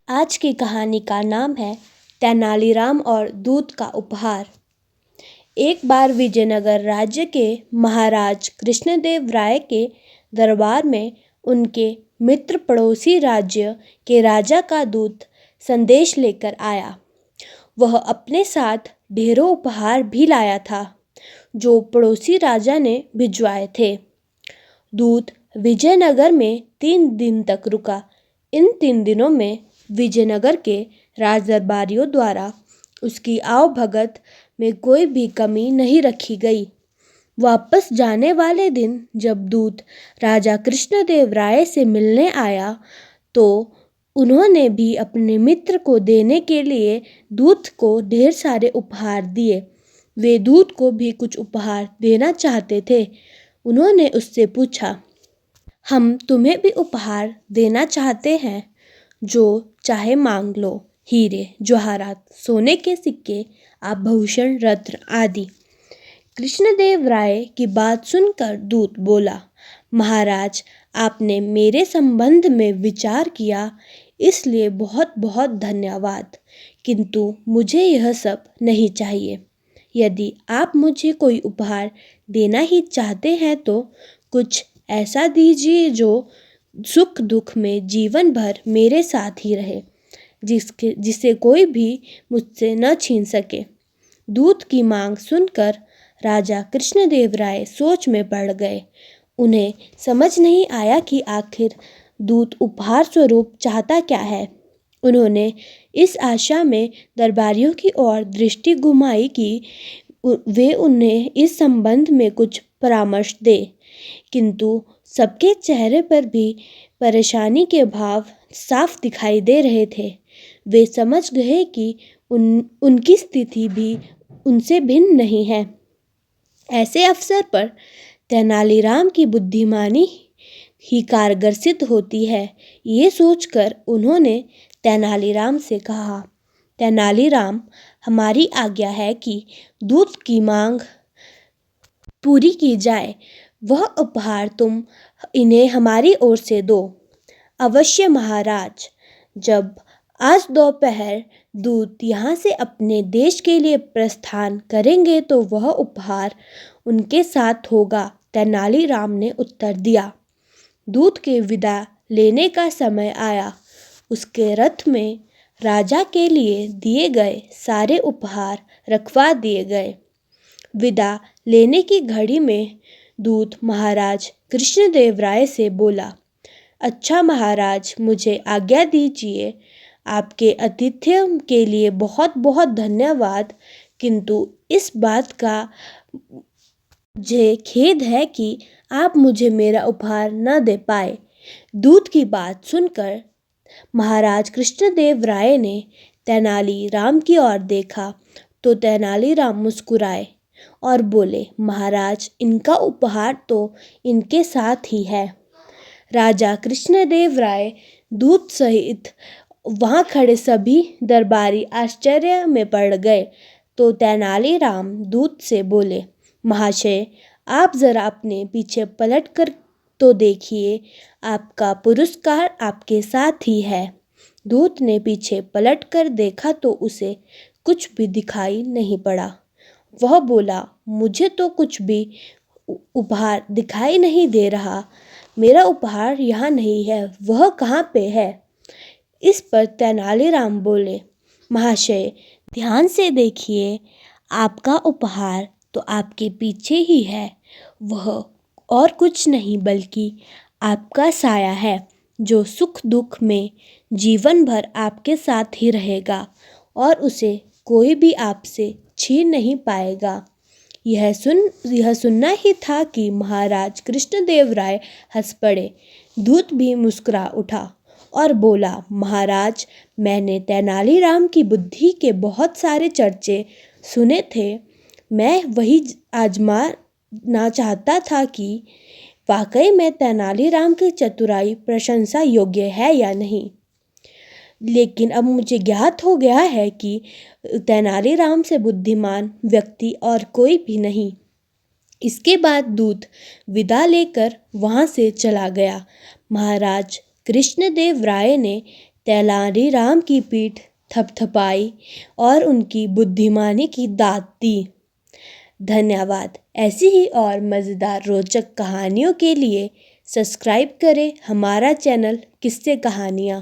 आज की कहानी का नाम है तेनालीराम और दूत का उपहार। एक बार विजयनगर राज्य के महाराज कृष्णदेव राय के दरबार में उनके मित्र पड़ोसी राज्य के राजा का दूत संदेश लेकर आया। वह अपने साथ ढेरों उपहार भी लाया था जो पड़ोसी राजा ने भिजवाए थे। दूत विजयनगर में 3 दिन तक रुका। इन 3 दिनों में विजयनगर के राजदरबारियों द्वारा उसकी आवभगत में कोई भी कमी नहीं रखी गई। वापस जाने वाले दिन जब दूत राजा कृष्णदेव राय से मिलने आया तो उन्होंने भी अपने मित्र को देने के लिए दूत को ढेर सारे उपहार दिए। वे दूत को भी कुछ उपहार देना चाहते थे। उन्होंने उससे पूछा, हम तुम्हें भी उपहार देना चाहते हैं, जो चाहे मांग लो, हीरे जवाहरात, सोने के सिक्के, आभूषण, रत्न आदि। कृष्णदेव राय की बात सुनकर दूत बोला, महाराज, आपने मेरे संबंध में विचार किया, इसलिए बहुत बहुत धन्यवाद, किंतु मुझे यह सब नहीं चाहिए। यदि आप मुझे कोई उपहार देना ही चाहते हैं तो कुछ ऐसा दीजिए जो सुख दुख में जीवन भर मेरे साथ ही रहे, जिसे कोई भी मुझसे न छीन सके। दूत की मांग सुनकर राजा कृष्णदेव राय सोच में पड़ गए। उन्हें समझ नहीं आया कि आखिर दूत उपहार स्वरूप चाहता क्या है। उन्होंने इस आशा में दरबारियों की ओर दृष्टि घुमाई कि वे उन्हें इस संबंध में कुछ परामर्श दे, किंतु सबके चेहरे पर भी परेशानी के भाव साफ दिखाई दे रहे थे। वे समझ गए कि उनकी स्थिति भी उनसे भिन्न नहीं है। ऐसे अवसर पर तेनालीराम की बुद्धिमानी ही कारगर सिद्ध होती है। ये सोचकर उन्होंने तेनालीराम से कहा, तेनालीराम, हमारी आज्ञा है कि दूत की मांग पूरी की जाए। वह उपहार तुम इन्हें हमारी ओर से दो। अवश्य महाराज। जब आज दोपहर दूत यहाँ से अपने देश के लिए प्रस्थान करेंगे तो वह उपहार उनके साथ होगा, तेनालीराम ने उत्तर दिया। दूत के विदा लेने का समय आया। उसके रथ में राजा के लिए दिए गए सारे उपहार रखवा दिए गए। विदा लेने की घड़ी में दूत महाराज कृष्णदेव राय से बोला, अच्छा महाराज, मुझे आज्ञा दीजिए। आपके आतिथ्य के लिए बहुत बहुत धन्यवाद, किंतु इस बात का मुझे खेद है कि आप मुझे मेरा उपहार न दे पाए। दूत की बात सुनकर महाराज कृष्णदेव राय ने तेनालीराम की ओर देखा तो तेनालीराम मुस्कुराए और बोले, महाराज, इनका उपहार तो इनके साथ ही है। राजा कृष्णदेव राय, दूत सहित वहां खड़े सभी दरबारी आश्चर्य में पड़ गए। तो तेनालीराम दूत से बोले, महाशय, आप जरा अपने पीछे पलट कर तो देखिए, आपका पुरस्कार आपके साथ ही है। दूत ने पीछे पलट कर देखा तो उसे कुछ भी दिखाई नहीं पड़ा। वह बोला, मुझे तो कुछ भी उपहार दिखाई नहीं दे रहा। मेरा उपहार यहाँ नहीं है, वह कहाँ पे है? इस पर तेनालीराम बोले, महाशय, ध्यान से देखिए, आपका उपहार तो आपके पीछे ही है। वह और कुछ नहीं बल्कि आपका साया है, जो सुख दुख में जीवन भर आपके साथ ही रहेगा और उसे कोई भी आपसे छीन नहीं पाएगा। यह सुनना ही था कि महाराज कृष्णदेव राय हंस पड़े। दूत भी मुस्कुरा उठा और बोला, महाराज, मैंने तेनालीराम की बुद्धि के बहुत सारे चर्चे सुने थे। मैं वही आजमाना चाहता था कि वाकई में तेनालीराम की चतुराई प्रशंसा योग्य है या नहीं। लेकिन अब मुझे ज्ञात हो गया है कि तेनालीराम से बुद्धिमान व्यक्ति और कोई भी नहीं। इसके बाद दूत विदा लेकर वहां से चला गया। महाराज कृष्णदेव राय ने तेनालीराम की पीठ थपथपाई और उनकी बुद्धिमानी की दाद दी। धन्यवाद। ऐसी ही और मज़ेदार रोचक कहानियों के लिए सब्सक्राइब करें हमारा चैनल किस्से कहानियाँ।